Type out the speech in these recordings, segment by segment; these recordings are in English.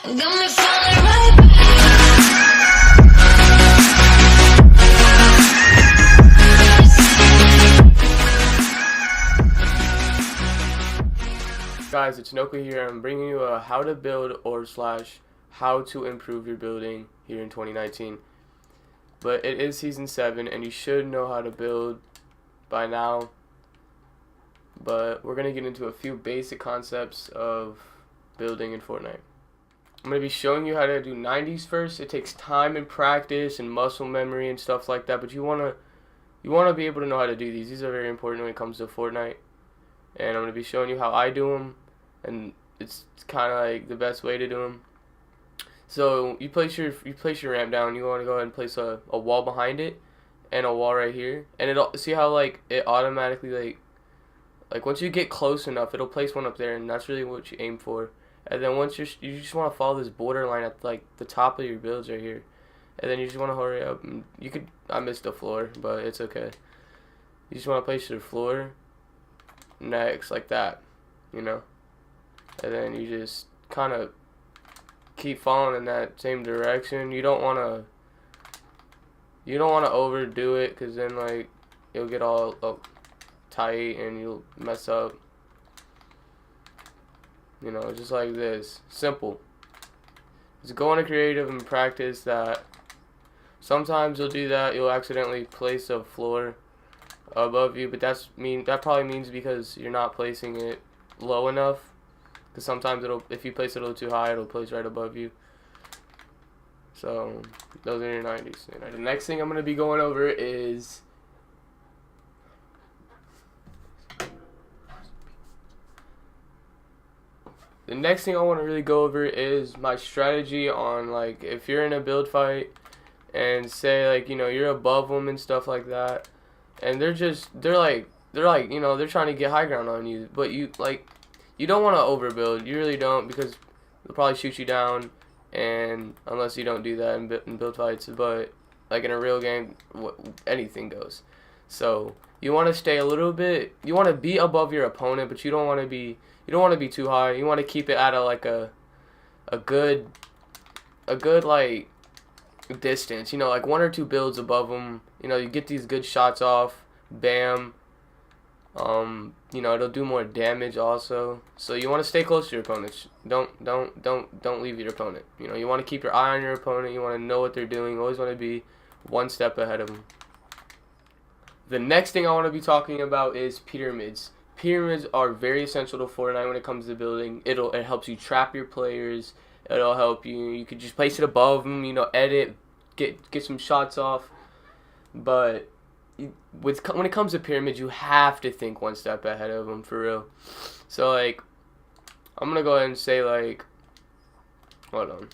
Got me falling right back. Guys, it's Noka here. I'm bringing you a how to build or slash how to improve your building here in 2019. But it is season 7 and you should know how to build by now. But we're going to get into a few basic concepts of building in Fortnite. I'm going to be showing you how to do 90s first. It takes time and practice and muscle memory and stuff like that, but you want to be able to know how to do these. These are very important when it comes to Fortnite. And I'm going to be showing you how I do them, and it's kind of like the best way to do them. So you place your ramp down. You want to go ahead and place a wall behind it and a wall right here, and it'll see how like it automatically like once you get close enough, it'll place one up there, and that's really what you aim for. And then once you just want to follow this border line at like the top of your builds right here, and then you just want to hurry up. And I missed the floor, but it's okay. You just want to place your floor next like that, you know, and then you just kind of keep following in that same direction. You don't want to overdo it, because then like you'll get all up tight and you'll mess up, you know. Just like this, simple. Just go into creative and practice that. Sometimes you'll do that, you'll accidentally place a floor above you, but that probably means because you're not placing it low enough, because sometimes if you place it a little too high, it'll place right above you. So those are your 90s. The next thing I'm going to be going over is I want to really go over is my strategy on, like, if you're in a build fight and say, like, you know, you're above them and stuff like that, and they're like you know, they're trying to get high ground on you, but you don't want to overbuild. You really don't, because they'll probably shoot you down, and unless you don't do that in build fights. But like in a real game, anything goes. So you want to stay a little bit. You want to be above your opponent, but you don't want to be too high. You want to keep it at a good like distance, you know, like 1 or 2 builds above them. You know, you get these good shots off, bam. You know, it'll do more damage also. So you want to stay close to your opponents. Don't leave your opponent. You know, you want to keep your eye on your opponent. You want to know what they're doing. You always want to be one step ahead of them. The next thing I want to be talking about is pyramids. Pyramids are very essential to Fortnite when it comes to building. It helps you trap your players. It'll help you. You could just place it above them. You know, edit, get some shots off. But when it comes to pyramids, you have to think one step ahead of them, for real. So like, I'm gonna go ahead and say, like, hold on.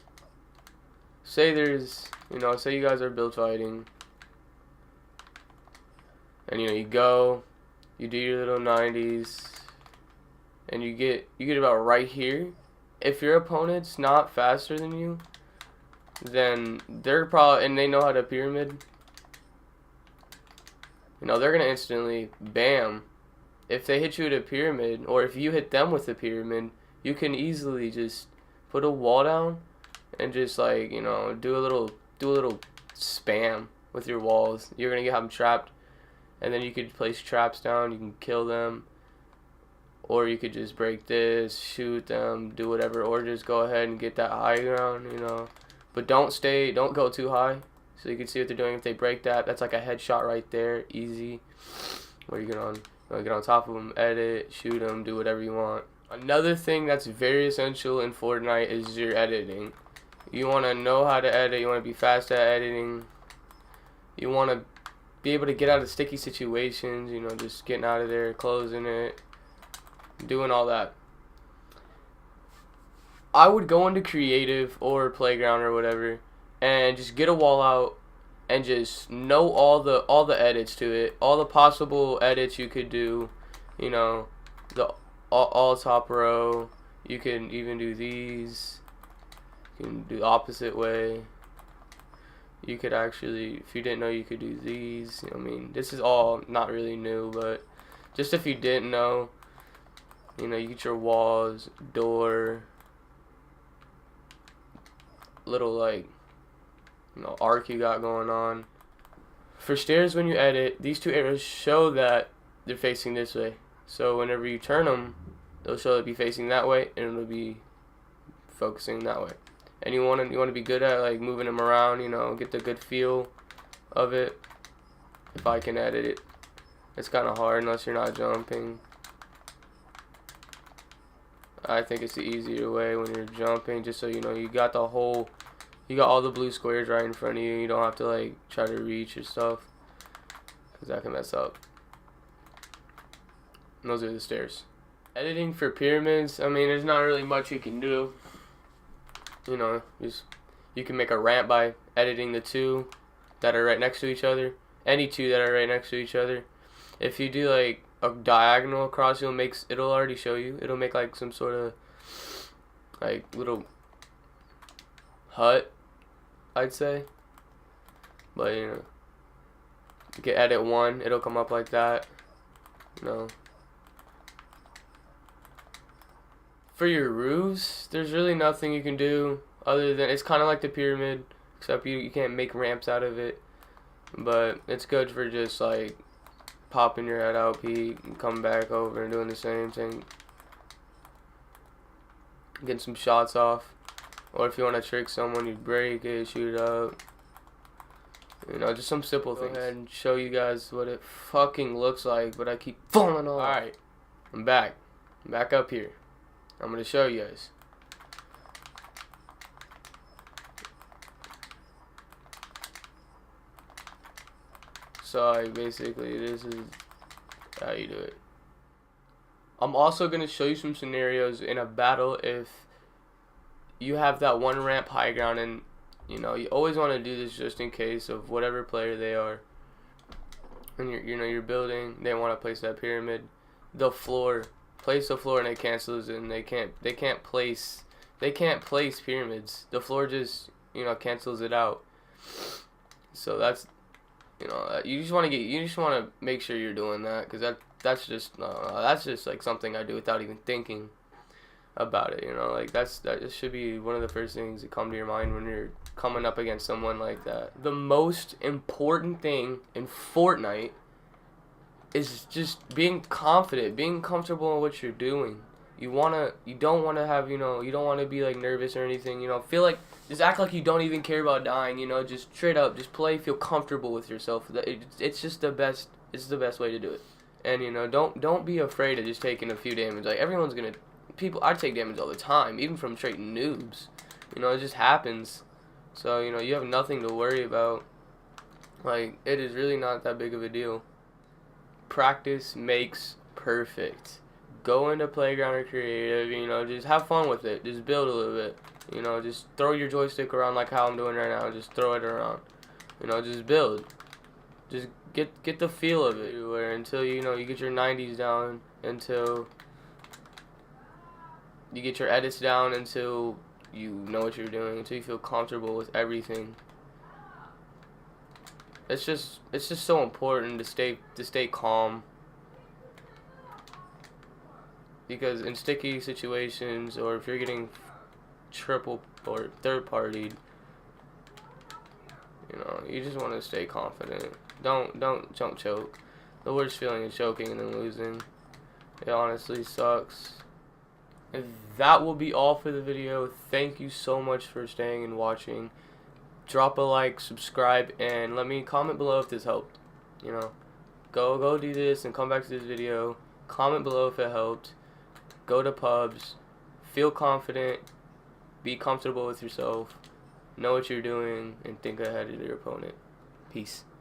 Say say you guys are build fighting, and you know you do your little 90s, and you get about right here. If your opponent's not faster than you, then they're probably, and they know how to pyramid, you know, they're going to instantly, bam. If they hit you with a pyramid, or if you hit them with a pyramid, you can easily just put a wall down and just, like, you know, do a little spam with your walls. You're going to have them trapped, and then you could place traps down, you can kill them, or you could just break this, shoot them, do whatever, or just go ahead and get that high ground, you know. But don't go too high, so you can see what they're doing. If they break that, that's like a headshot right there, easy. Where you get on top of them, edit, shoot them, do whatever you want. Another thing that's very essential in Fortnite is your editing. You want to know how to edit. You want to be fast at editing. You want to be able to get out of sticky situations. You know, just getting out of there, closing it, doing all that. I would go into creative or playground or whatever, and just get a wall out and just know all the edits to it, all the possible edits you could do. You know, the all top row. You can even do these. You can do the opposite way. You could actually, if you didn't know, you could do these. I mean, this is all not really new, but just if you didn't know, you know, you get your walls, door, little like arc you got going on. For stairs, when you edit, these two arrows show that they're facing this way. So whenever you turn them, they'll show it be facing that way, and it'll be focusing that way. And you want to be good at like moving them around, get the good feel of it. If I can edit it, it's kind of hard unless you're not jumping. I think it's the easier way when you're jumping, just so you got all the blue squares right in front of you. You don't have to like try to reach or stuff, because that can mess up. And those are the stairs. Editing for pyramids, I mean, there's not really much you can do. You can make a ramp by editing the two that are right next to each other. Any two that are right next to each other. If you do like a diagonal across, it'll already show you. It'll make like some sort of like little hut, I'd say. But you can edit one, it'll come up like that. For your roofs, there's really nothing you can do other than, it's kind of like the pyramid, except you can't make ramps out of it. But it's good for just like popping your head out, peek, and come back over and doing the same thing. Getting some shots off. Or if you want to trick someone, you break it, shoot it up. Just some simple things. Go ahead and show you guys what it fucking looks like, but I keep falling off. Alright, I'm back. I'm back up here. I'm going to show you guys. So basically, this is how you do it. I'm also going to show you some scenarios in a battle if you have that one ramp high ground, and you always want to do this just in case of whatever player they are. And you're building, they want to place that pyramid, place the floor, and it cancels, and they can't place pyramids. The floor just cancels it out. So that's you just want to make sure you're doing that, because that's just like something I do without even thinking about it. Like that should be one of the first things that come to your mind when you're coming up against someone like that. The most important thing in Fortnite is just being confident, being comfortable in what you're doing. You don't want to be like nervous or anything. Feel like, just act like you don't even care about dying. Just straight up, just play, feel comfortable with yourself. It's just the best. It's the best way to do it. And don't be afraid of just taking a few damage. Like I take damage all the time, even from straight noobs. It just happens. So you have nothing to worry about. Like, it is really not that big of a deal. Practice makes perfect. Go into Playground or Creative, just have fun with it. Just build a little bit. Just throw your joystick around like how I'm doing right now. Just throw it around. Just build. Just get the feel of it until you get your 90s down, until you get your edits down, until you know what you're doing, until you feel comfortable with everything. It's just so important to stay calm. Because in sticky situations, or if you're getting triple or third partied, you just want to stay confident. Don't choke. The worst feeling is choking and then losing. It honestly sucks. And that will be all for the video. Thank you so much for staying and watching. Drop a like, subscribe, and let me comment below if this helped. Go do this and come back to this video. Comment below if it helped. Go to pubs. Feel confident. Be comfortable with yourself. Know what you're doing, and think ahead of your opponent. Peace.